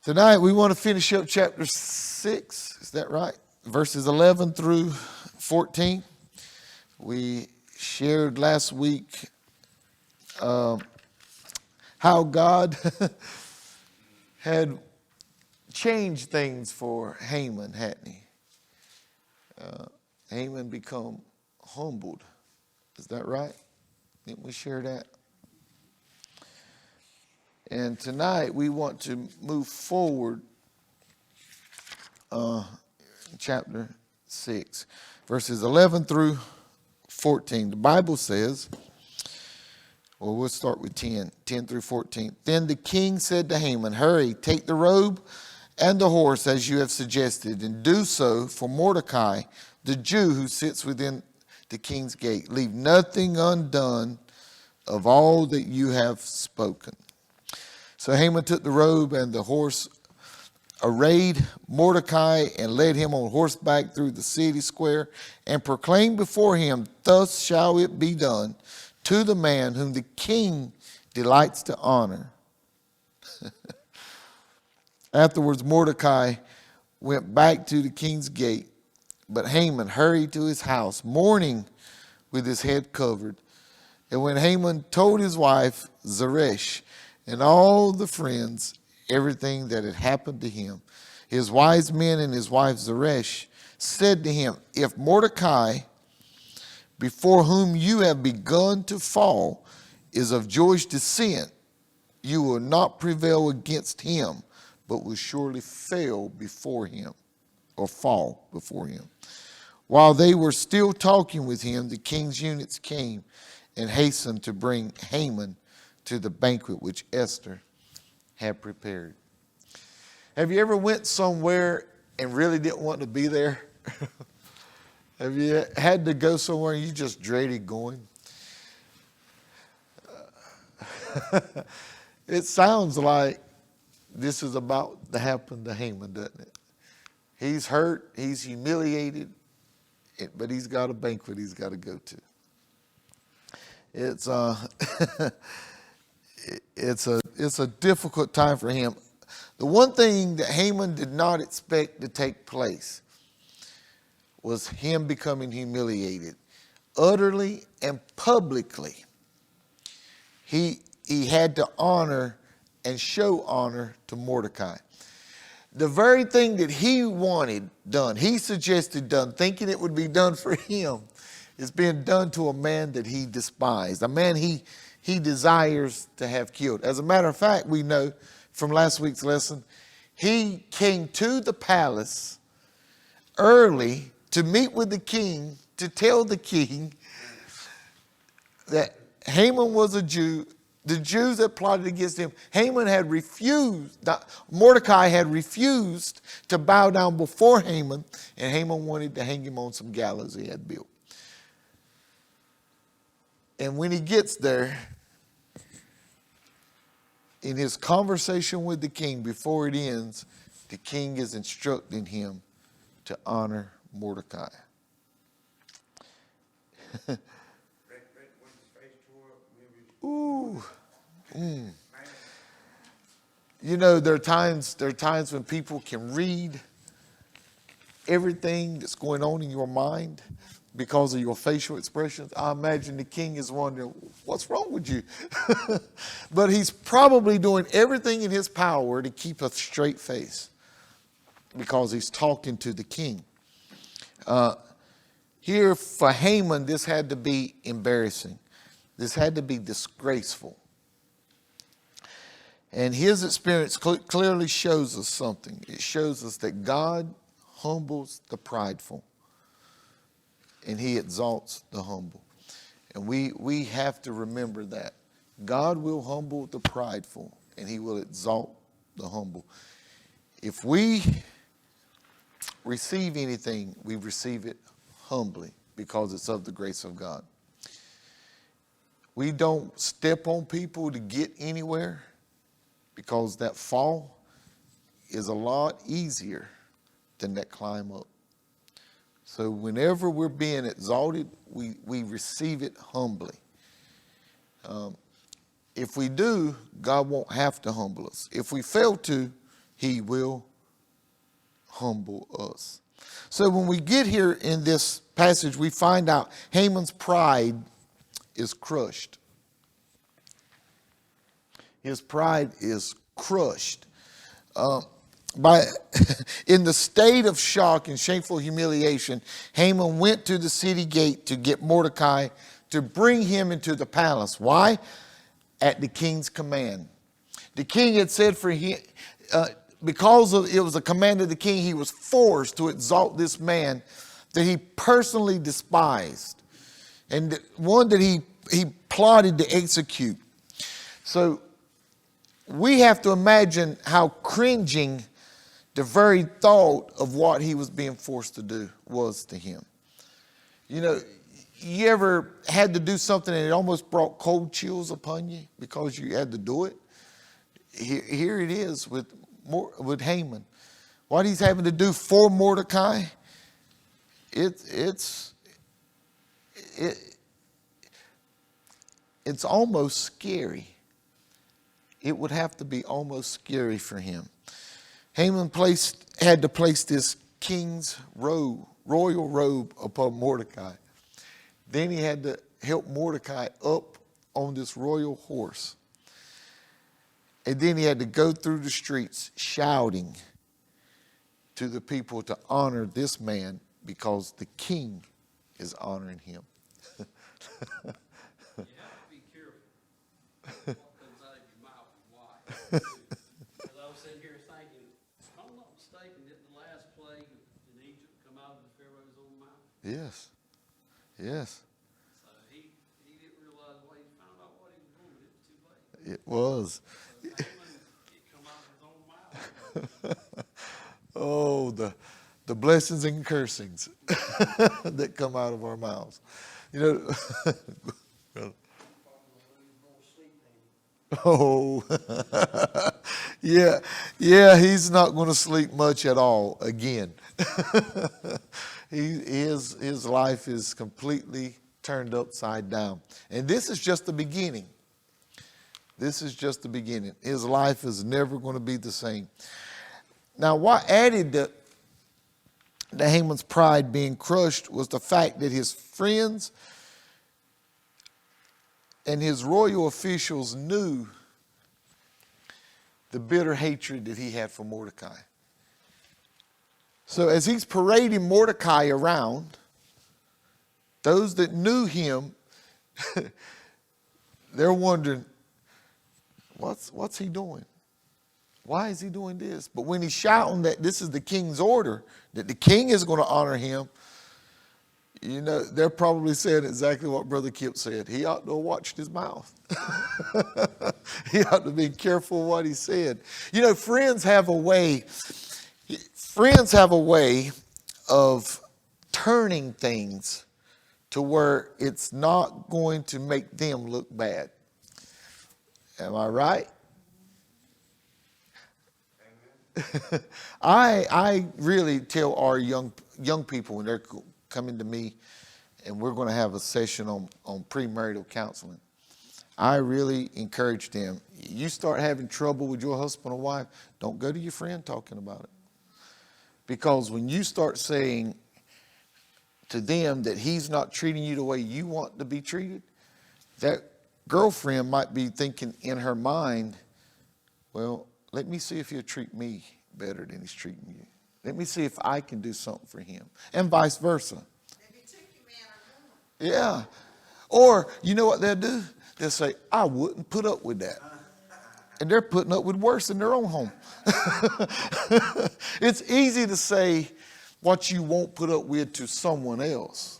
Tonight we want to finish up chapter 6. Is that right? Verses 11 through 14. We shared last week how God had changed things for Haman, hadn't he? Haman become humbled. Is that right? Didn't we share that? And tonight we want to move forward chapter 6, verses 11 through 14. The Bible says, well, we'll start with 10 through 14. Then the king said to Haman, hurry, take the robe and the horse as you have suggested, and do so for Mordecai, the Jew who sits within the king's gate. Leave nothing undone of all that you have spoken. So Haman took the robe and the horse, arrayed Mordecai, and led him on horseback through the city square, and proclaimed before him, thus shall it be done to the man whom the king delights to honor. Afterwards, Mordecai went back to the king's gate, but Haman hurried to his house, mourning with his head covered. And when Haman told his wife, Zeresh, and all the friends everything that had happened to him, his wise men and his wife Zeresh said to him, if Mordecai, before whom you have begun to fall, is of Jewish descent, you will not prevail against him, but will surely fail before him, or fall before him. While they were still talking with him, the king's eunuchs came and hastened to bring Haman to the banquet which Esther had prepared. Have you ever went somewhere and really didn't want to be there? Have you had to go somewhere and you just dreaded going? It sounds like this is about to happen to Haman, doesn't it? He's hurt, he's humiliated, but he's got a banquet he's got to go to. It's a difficult time for him. The one thing that Haman did not expect to take place was him becoming humiliated, utterly and publicly. He had to honor and show honor to Mordecai. The very thing that he wanted done, he suggested done, thinking it would be done for him, is being done to a man that he despised, a man he desires to have killed. As a matter of fact, we know from last week's lesson, he came to the palace early to meet with the king, to tell the king that Haman was a Jew. The Jews that plotted against him, Mordecai had refused to bow down before Haman, and Haman wanted to hang him on some gallows he had built. And when he gets there, in his conversation with the king, before it ends, the king is instructing him to honor Mordecai. Ooh. Mm. You know, there are times when people can read everything that's going on in your mind because of your facial expressions. I imagine the king is wondering, what's wrong with you? But he's probably doing everything in his power to keep a straight face because he's talking to the king. Here for Haman, this had to be embarrassing. This had to be disgraceful. And his experience clearly shows us something. It shows us that God humbles the prideful, and he exalts the humble. And we have to remember that. God will humble the prideful, and he will exalt the humble. If we receive anything, we receive it humbly because it's of the grace of God. We don't step on people to get anywhere because that fall is a lot easier than that climb up. So whenever we're being exalted, we receive it humbly. If we do, God won't have to humble us. If we fail to, he will humble us. So when we get here in this passage, we find out Haman's pride is crushed. His pride is crushed. In the state of shock and shameful humiliation, Haman went to the city gate to get Mordecai to bring him into the palace. Why? At the king's command. The king had said for him, because it was a command of the king, he was forced to exalt this man that he personally despised, and one that he plotted to execute. So we have to imagine how cringing the very thought of what he was being forced to do was to him. You know, you ever had to do something and it almost brought cold chills upon you because you had to do it? Here it is with Haman. What he's having to do for Mordecai, it's almost scary. It would have to be almost scary for him. Haman had to place this king's royal robe upon Mordecai. Then he had to help Mordecai up on this royal horse. And then he had to go through the streets shouting to the people to honor this man because the king is honoring him. You have to be careful what comes out of your mouth and why. As I was sitting here thinking, if I'm not mistaken, didn't the last plague in Egypt come out of the Pharaoh's own mouth? Yes. Yes. So he didn't realize when he found out what he was doing, it was too late. It was. It come out of his own mouth. Oh, the blessings and cursings that come out of our mouths. You know, oh, yeah, he's not going to sleep much at all again. His life is completely turned upside down. And this is just the beginning. This is just the beginning. His life is never going to be the same. Now, what added to Haman's pride being crushed was the fact that his friends and his royal officials knew the bitter hatred that he had for Mordecai. So as he's parading Mordecai around, those that knew him, they're wondering, what's he doing? Why is he doing this? But when he's shouting that this is the king's order, that the king is going to honor him, you know, they're probably saying exactly what Brother Kip said. He ought to have watched his mouth. He ought to be careful what he said. You know, friends have a way of turning things to where it's not going to make them look bad. Am I right? I really tell our young people when they're coming to me and we're going to have a session on premarital counseling, I really encourage them. You start having trouble with your husband or wife, don't go to your friend talking about it. Because when you start saying to them that he's not treating you the way you want to be treated, that girlfriend might be thinking in her mind, well, let me see if he'll treat me better than he's treating you. Let me see if I can do something for him. And vice versa. Yeah. Or, you know what they'll do? They'll say, I wouldn't put up with that. And they're putting up with worse in their own home. It's easy to say what you won't put up with to someone else.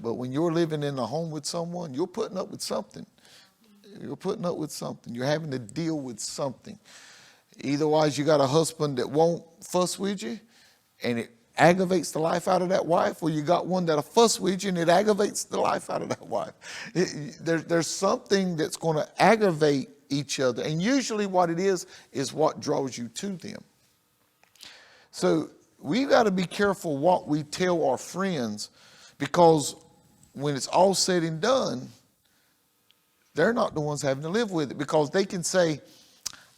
But when you're living in a home with someone, you're putting up with something. You're putting up with something. You're having to deal with something. Otherwise, you got a husband that won't fuss with you, and it aggravates the life out of that wife, or you got one that'll fuss with you, and it aggravates the life out of that wife. There's something that's going to aggravate each other, and usually what it is what draws you to them. So we've got to be careful what we tell our friends, because when it's all said and done, they're not the ones having to live with it, because they can say,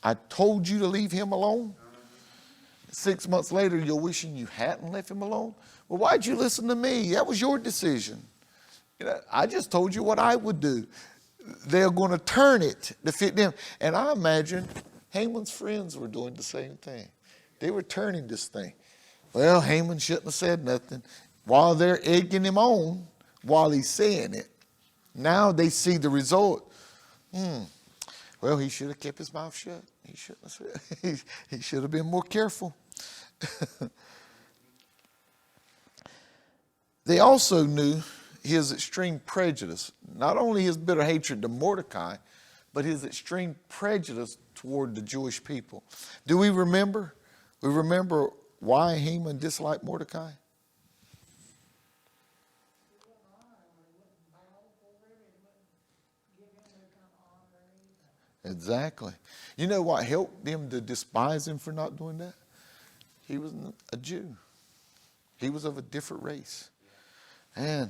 I told you to leave him alone. 6 months later, you're wishing you hadn't left him alone. Well, why'd you listen to me? That was your decision. I just told you what I would do. They're going to turn it to fit them. And I imagine Haman's friends were doing the same thing. They were turning this thing. Well, Haman shouldn't have said nothing. While they're egging him on, while he's saying it, now they see the result. Well, he should have kept his mouth shut. He shouldn't have said. He should have been more careful. They also knew his extreme prejudice, not only his bitter hatred to Mordecai, but his extreme prejudice toward the Jewish people. Do we remember? We remember why Haman disliked Mordecai? Exactly. You know what helped them to despise him for not doing that? He was a Jew. He was of a different race. And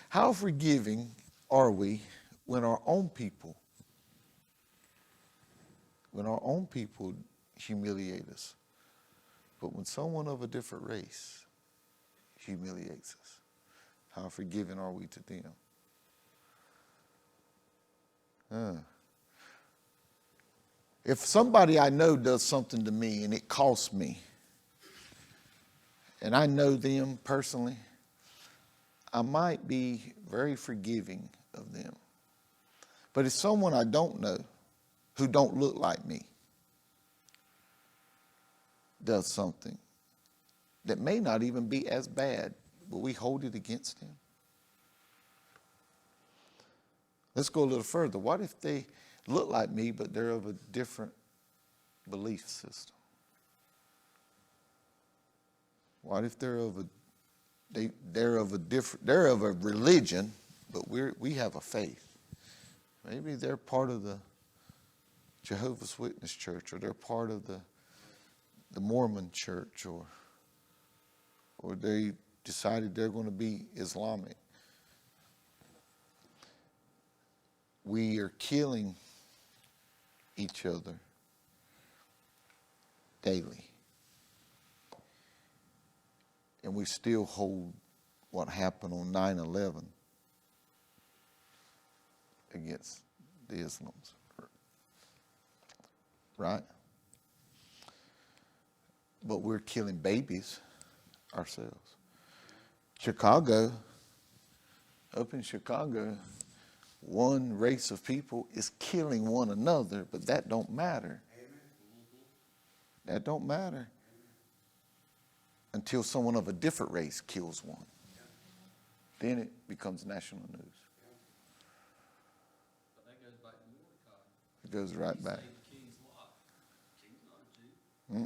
how forgiving are we when our own people humiliate us? But when someone of a different race humiliates us, how forgiving are we to them? If somebody I know does something to me and it costs me, and I know them personally, I might be very forgiving of them. But if someone I don't know, who don't look like me, does something that may not even be as bad, but we hold it against them. Let's go a little further. What if they look like me, but they're of a different belief system? What if they're of a religion, but we have a faith? Maybe they're part of the Jehovah's Witness church, or they're part of the Mormon church, or they decided they're going to be Islamic. We are killing each other daily. And we still hold what happened on 9/11 against the Islams. Right? But we're killing babies ourselves. Up in Chicago, one race of people is killing one another, but that don't matter. That don't matter until someone of a different race kills one. Then it becomes national news. But that goes back to Mordecai. It goes right back. He saved the king's life. The king's not a Jew. You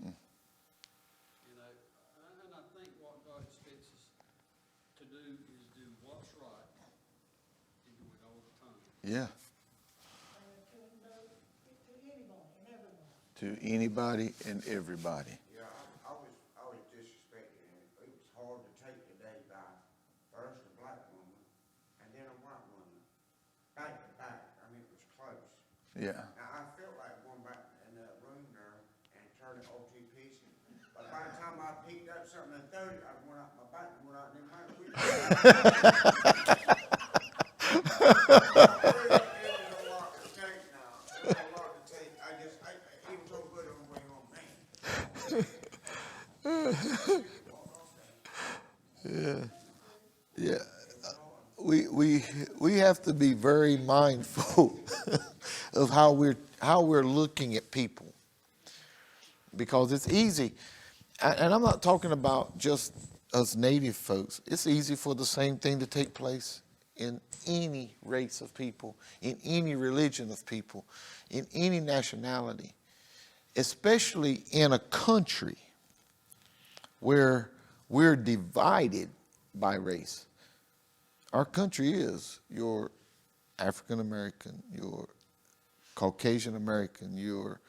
know, and I think what God expects us to do is do what's right and do it all the time. Yeah. To anybody and everybody. Yeah, I was disrespected, and it was hard to take today by first a black woman and then a white woman, back to back. I mean, it was close. Yeah. Now, I felt like going back in that room there and turning OTPs. But by the time I picked up something and threw it, I went out my back and went out in my way. It was a lot to take now. It was a lot to take. It was so good on the way home, man. Yeah. We have to be very mindful of how we're looking at people, because it's easy, and I'm not talking about just us native folks. It's easy for the same thing to take place in any race of people, in any religion of people, in any nationality, especially in a country where we're divided by race. Our country is your African American, your Caucasian American, your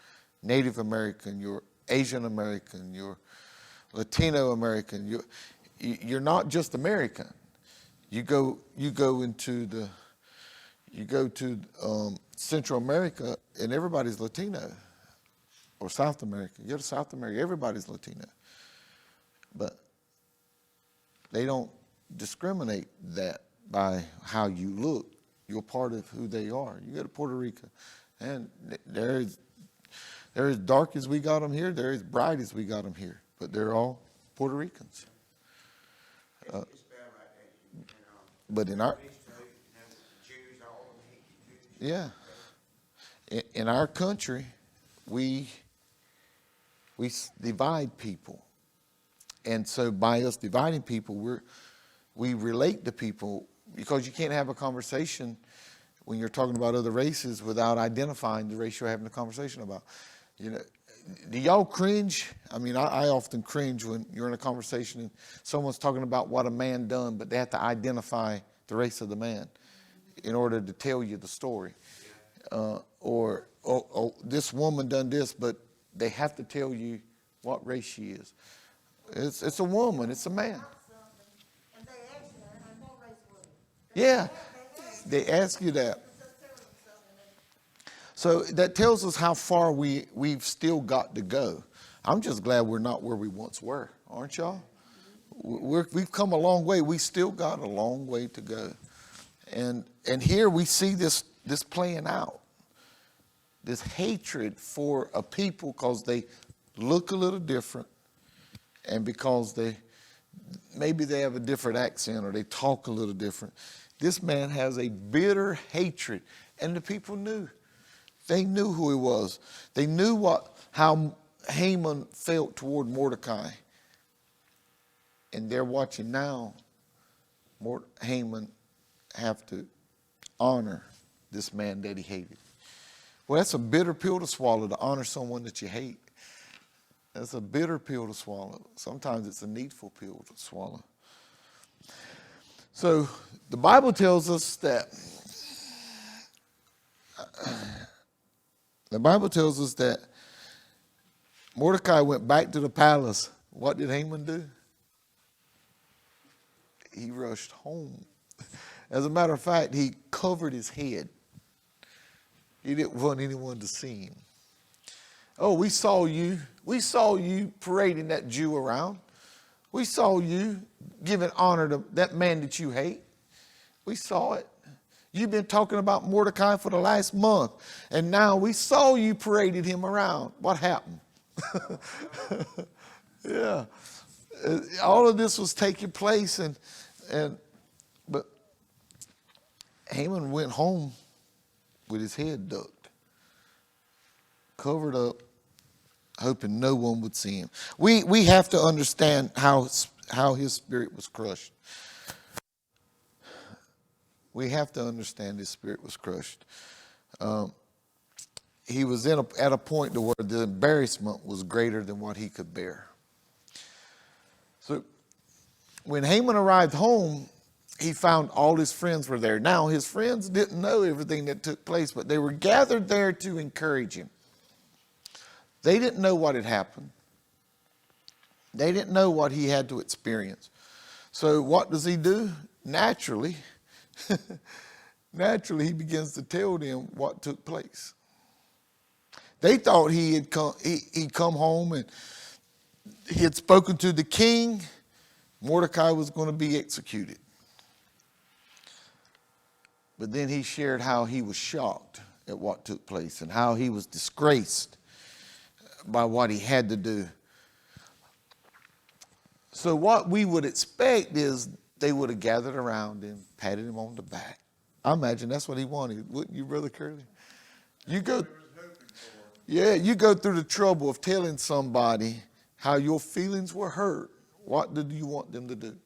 Native American, your Asian American, your Latino American. You're not just American. You go to Central America and everybody's Latino. or South America. You go to South America, everybody's Latino. But they don't discriminate that by how you look. You're part of who they are. You go to Puerto Rico, and they're as dark as we got them here. They're as bright as we got them here. But they're all Puerto Ricans. It's bad like that, you know. But in our, Jews, all of them hate Jews. yeah, in our country, we divide people. And so by us dividing people, we relate to people, because you can't have a conversation when you're talking about other races without identifying the race you're having a conversation about. You know, do y'all cringe? I mean, I often cringe when you're in a conversation and someone's talking about what a man done, but they have to identify the race of the man in order to tell you the story. Or this woman done this, but they have to tell you what race she is. It's a woman, it's a man. And they ask you, and what race was it? Yeah, they ask you that. So that tells us how far we've still got to go. I'm just glad we're not where we once were, aren't y'all? We've come a long way. We still got a long way to go. And here we see this playing out. This hatred for a people because they look a little different, and because maybe they have a different accent or they talk a little different. This man has a bitter hatred, and the people knew. They knew who he was. They knew how Haman felt toward Mordecai. And they're watching now Haman have to honor this man that he hated. Well, that's a bitter pill to swallow, to honor someone that you hate. That's a bitter pill to swallow. Sometimes it's a needful pill to swallow. So the Bible tells us that Mordecai went back to the palace. What did Haman do? He rushed home. As a matter of fact, he covered his head. He didn't want anyone to see him. Oh, we saw you parading that Jew around. We saw you giving honor to that man that you hate. We saw it. You've been talking about Mordecai for the last month, and now we saw you paraded him around. What happened? Yeah. All of this was taking place, but Haman went home with his head ducked, covered up, hoping no one would see him. We have to understand how his spirit was crushed. We have to understand his spirit was crushed. He was at a point to where the embarrassment was greater than what he could bear. So when Haman arrived home, he found all his friends were there. Now, his friends didn't know everything that took place, but they were gathered there to encourage him. They didn't know what had happened. They didn't know what he had to experience. So what does he do? Naturally, he begins to tell them what took place. They thought he'd come home and he had spoken to the king. Mordecai was going to be executed. But then he shared how he was shocked at what took place and how he was disgraced by what he had to do. So what we would expect is they would have gathered around him, patted him on the back. I imagine that's what he wanted, wouldn't you, Brother Curly? You go through the trouble of telling somebody how your feelings were hurt. What do you want them to do?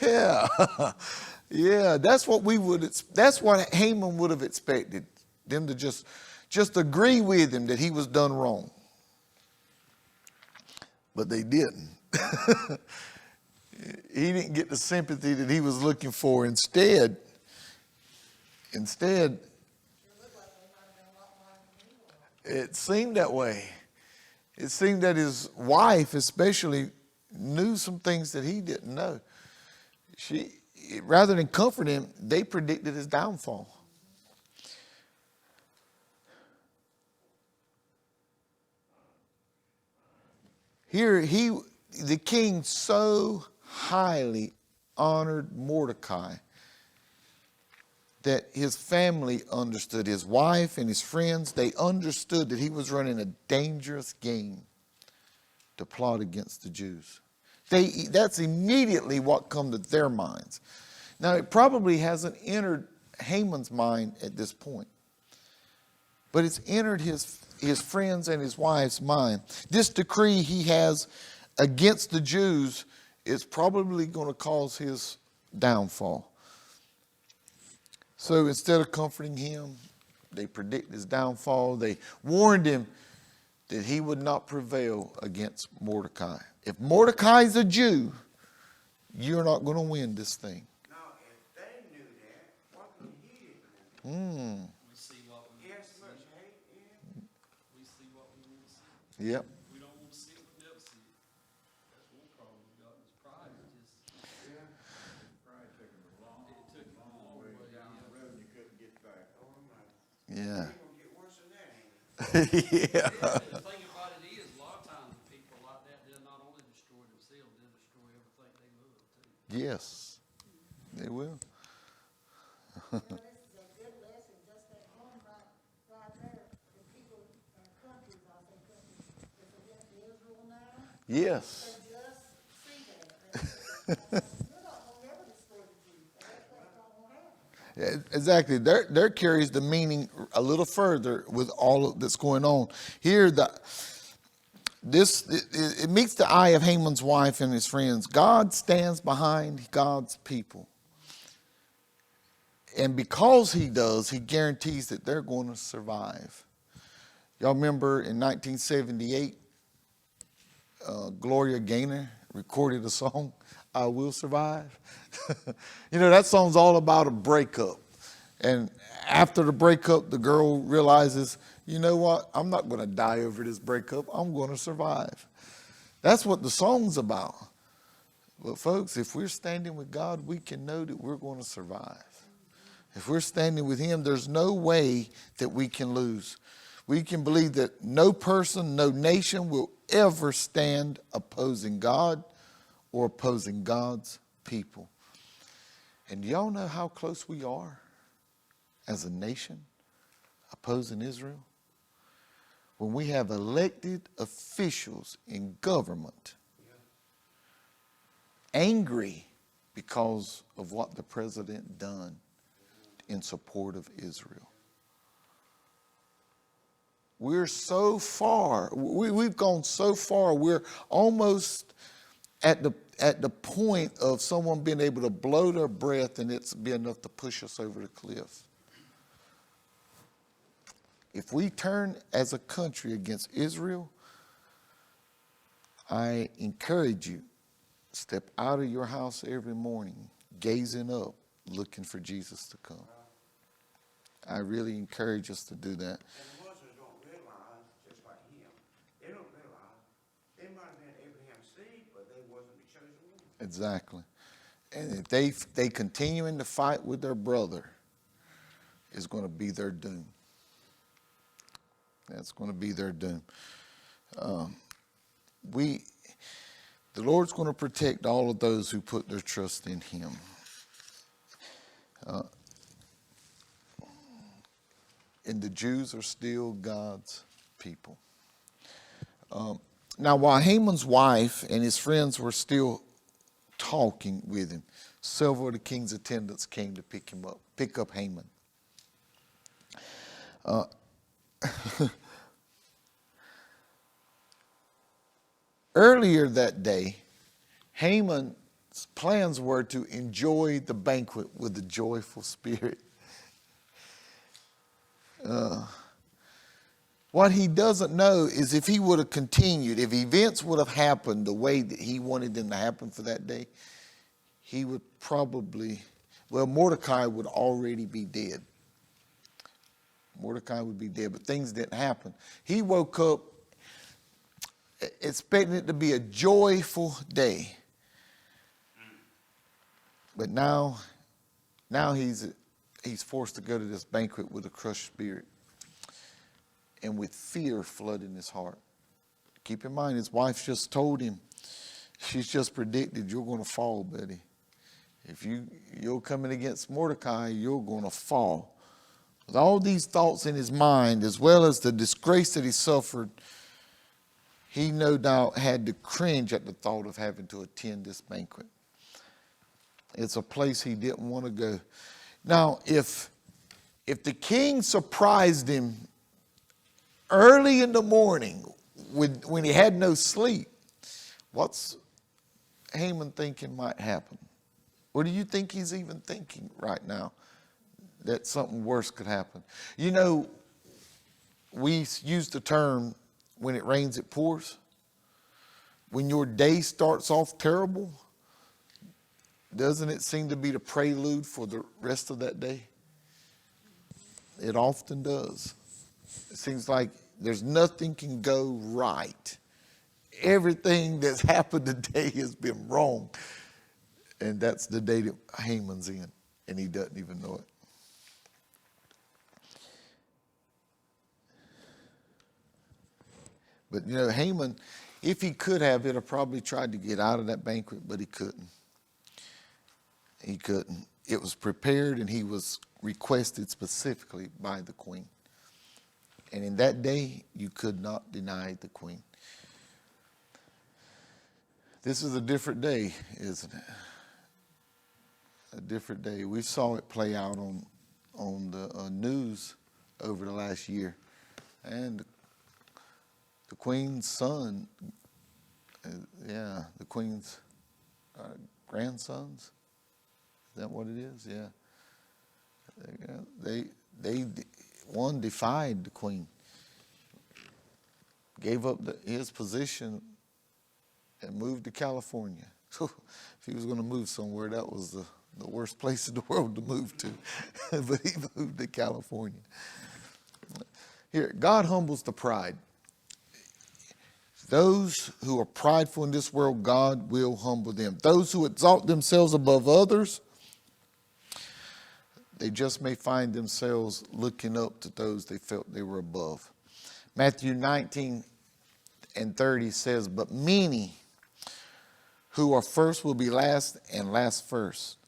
Yeah. Yeah, that's what that's what Haman would have expected, them to just agree with him that he was done wrong. But they didn't. He didn't get the sympathy that he was looking for. Instead, it seemed that way. It seemed that his wife especially knew some things that he didn't know. Rather than comfort him, they predicted his downfall. Here, the king so highly honored Mordecai that his family understood, his wife and his friends, they understood that he was running a dangerous game to plot against the Jews. That's immediately what come to their minds. Now, it probably hasn't entered Haman's mind at this point, but it's entered his friends and his wife's mind. This decree he has against the Jews is probably going to cause his downfall. So instead of comforting him, they predict his downfall. They warned him that he would not prevail against Mordecai. If Mordecai's a Jew, you're not going to win this thing. Now, if they knew that, what could he have done? We see what we He want has to so much see. hate in him. We see what we want to see. Yep. We don't want to see it, we never see it. That's one problem we've got, is pride. Yeah. Probably took him a long, It took him a long way down the road and you couldn't get back. Oh, my. Yeah. It's gonna get worse than that, ain't it? Yeah. The thing about it is, a lot of times people like that, they'll not only destroy themselves, they'll destroy everything they love too. Yes, they will. You know, this is a good lesson, just at home right there. The people, countries, I say countries, that's against Israel now, Yes. they just see that. You're not gonna never destroy the Jews. That's not gonna happen. Exactly. They're carries the meaning a little further with all of that's going on here. It meets the eye of Haman's wife and his friends. God stands behind God's people, and because he does, he guarantees that they're going to survive. Y'all remember in 1978, Gloria Gaynor recorded a song, "I Will Survive." You know, that song's all about a breakup. And after the breakup, the girl realizes, you know what? I'm not going to die over this breakup. I'm going to survive. That's what the song's about. But folks, if we're standing with God, we can know that we're going to survive. If we're standing with him, there's no way that we can lose. We can believe that no person, no nation will ever stand opposing God or opposing God's people. And do y'all know how close we are as a nation opposing Israel? When we have elected officials in government angry because of what the president done in support of Israel. We're so far, we've gone so far, we're almost at the point of someone being able to blow their breath and it's be enough to push us over the cliff. If we turn as a country against Israel, I encourage you, step out of your house every morning, gazing up, looking for Jesus to come. I really encourage us to do that. And the ones that don't realize, just like him, they don't realize they might have been Abraham's seed, but they wasn't the chosen one. Exactly. And if they continuing to fight with their brother, is going to be their doom. That's going to be their doom. The Lord's going to protect all of those who put their trust in him. And the Jews are still God's people. Now, while Haman's wife and his friends were still talking with him, several of the king's attendants came to pick up Haman. Earlier that day, Haman's plans were to enjoy the banquet with a joyful spirit. What he doesn't know is if he would have continued, if events would have happened the way that he wanted them to happen for that day, he would Mordecai would already be dead. Mordecai would be dead, but things didn't happen. He woke up expecting it to be a joyful day. But now he's forced to go to this banquet with a crushed spirit and with fear flooding his heart. Keep in mind, his wife just told him, she's just predicted you're going to fall, buddy. If you're coming against Mordecai, you're going to fall. With all these thoughts in his mind, as well as the disgrace that he suffered, he no doubt had to cringe at the thought of having to attend this banquet. It's a place he didn't want to go. Now, if the king surprised him early in the morning when he had no sleep, what's Haman thinking might happen? Or do you think he's even thinking right now that something worse could happen? You know, we use the term, when it rains, it pours. When your day starts off terrible, doesn't it seem to be the prelude for the rest of that day? It often does. It seems like there's nothing can go right. Everything that's happened today has been wrong. And that's the day that Haman's in, and he doesn't even know it. But you know, Haman, if he could have, he'd have probably tried to get out of that banquet, but he couldn't. He couldn't. It was prepared, and he was requested specifically by the queen. And in that day, you could not deny the queen. This is a different day, isn't it? A different day. We saw it play out on the news over the last year. And the queen's son, the queen's grandsons, is that what it is? Yeah. One defied the queen, gave up his position and moved to California. So if he was going to move somewhere, that was the worst place in the world to move to. But he moved to California. Here, God humbles the pride. Those who are prideful in this world, God will humble them. Those who exalt themselves above others, they just may find themselves looking up to those they felt they were above. Matthew 19:30 says, but many who are first will be last, and last first.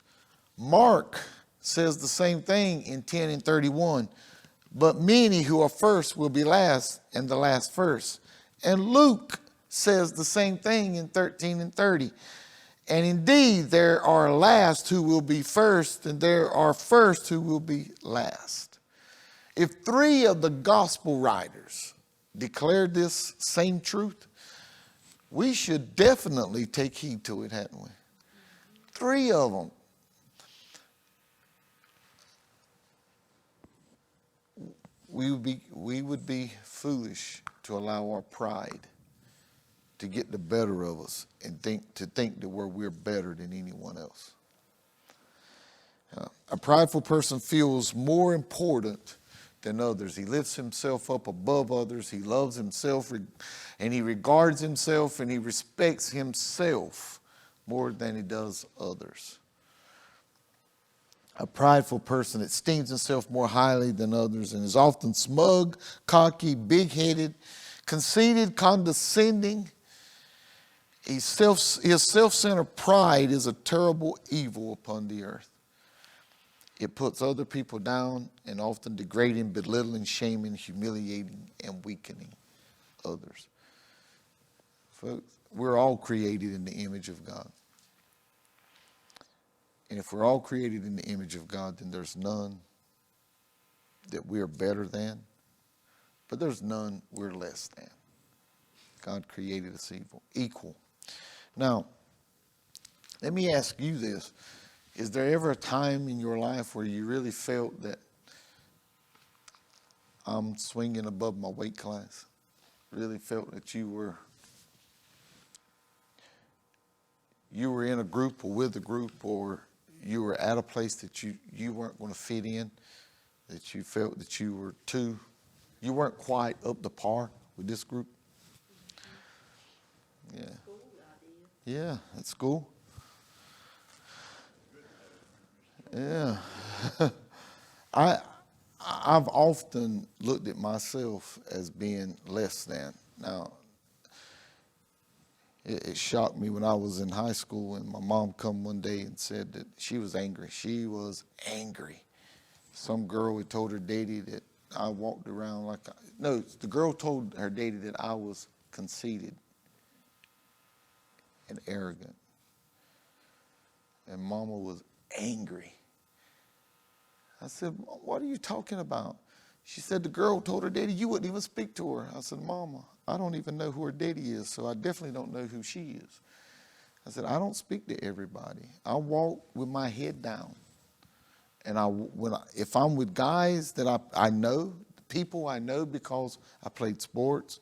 Mark says the same thing in 10:31. But many who are first will be last, and the last first. And Luke says the same thing in 13:30. And indeed, there are last who will be first, and there are first who will be last. If 3 of the gospel writers declared this same truth, we should definitely take heed to it, hadn't we? 3 of them. We would be foolish to allow our pride to get the better of us and think that we're better than anyone else. A prideful person feels more important than others. He lifts himself up above others. He loves himself, and he regards himself, and he respects himself more than he does others. A prideful person esteems himself more highly than others and is often smug, cocky, big-headed, conceited, condescending. His self-centered pride is a terrible evil upon the earth. It puts other people down and often degrading, belittling, shaming, humiliating, and weakening others. Folks, we're all created in the image of God. And if we're all created in the image of God, then there's none that we're better than, but there's none we're less than. God created us equal. Now, let me ask you this. Is there ever a time in your life where you really felt that I'm swinging above my weight class? Really felt that you were in a group or with a group, or you were at a place that you weren't going to fit in, that you felt that you weren't quite up to par with this group? Yeah. Yeah, at school. Yeah. I've often looked at myself as being less than. Now, It shocked me when I was in high school, and my mom come one day and said that she was angry. She was angry. Some girl had told her daddy that I walked around like no, the girl told her daddy that I was conceited and arrogant. And Mama was angry. I said, what are you talking about? She said the girl told her daddy you wouldn't even speak to her. I said, Mama, I don't even know who her daddy is, so I definitely don't know who she is. I said, I don't speak to everybody. I walk with my head down. And if I'm with guys that I know, people I know because I played sports,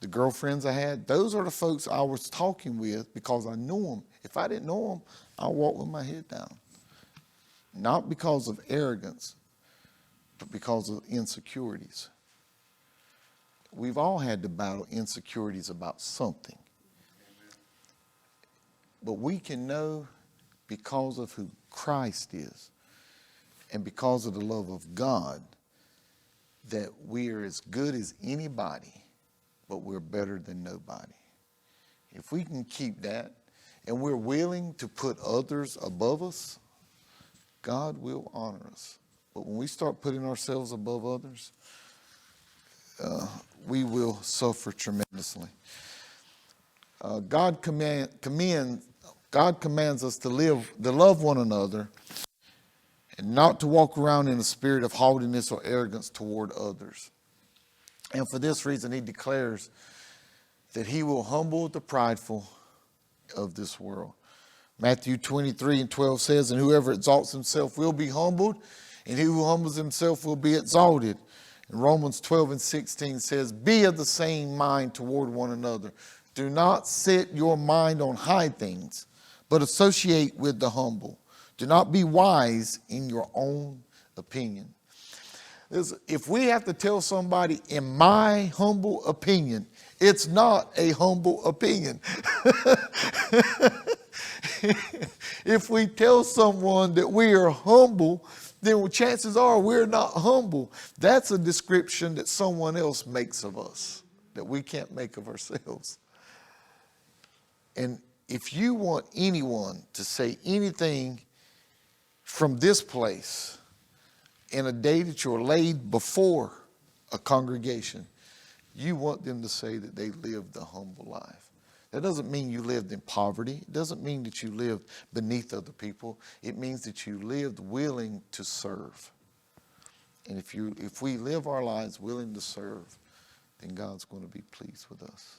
the girlfriends I had, those are the folks I was talking with because I knew them. If I didn't know them, I walk with my head down. Not because of arrogance, but because of insecurities. We've all had to battle insecurities about something. But we can know because of who Christ is and because of the love of God that we are as good as anybody, but we're better than nobody. If we can keep that and we're willing to put others above us, God will honor us. But when we start putting ourselves above others, we will suffer tremendously. God commands us to love one another and not to walk around in a spirit of haughtiness or arrogance toward others. And for this reason, he declares that he will humble the prideful of this world. Matthew 23:12 says, and whoever exalts himself will be humbled, and he who humbles himself will be exalted. And Romans 12:16 says, be of the same mind toward one another. Do not set your mind on high things, but associate with the humble. Do not be wise in your own opinion. If we have to tell somebody, in my humble opinion, it's not a humble opinion. If we tell someone that we are humble, then chances are we're not humble. That's a description that someone else makes of us, that we can't make of ourselves. And if you want anyone to say anything from this place in a day that you're laid before a congregation, you want them to say that they lived a humble life. That doesn't mean you lived in poverty. It doesn't mean that you lived beneath other people. It means that you lived willing to serve. And if we live our lives willing to serve, then God's going to be pleased with us.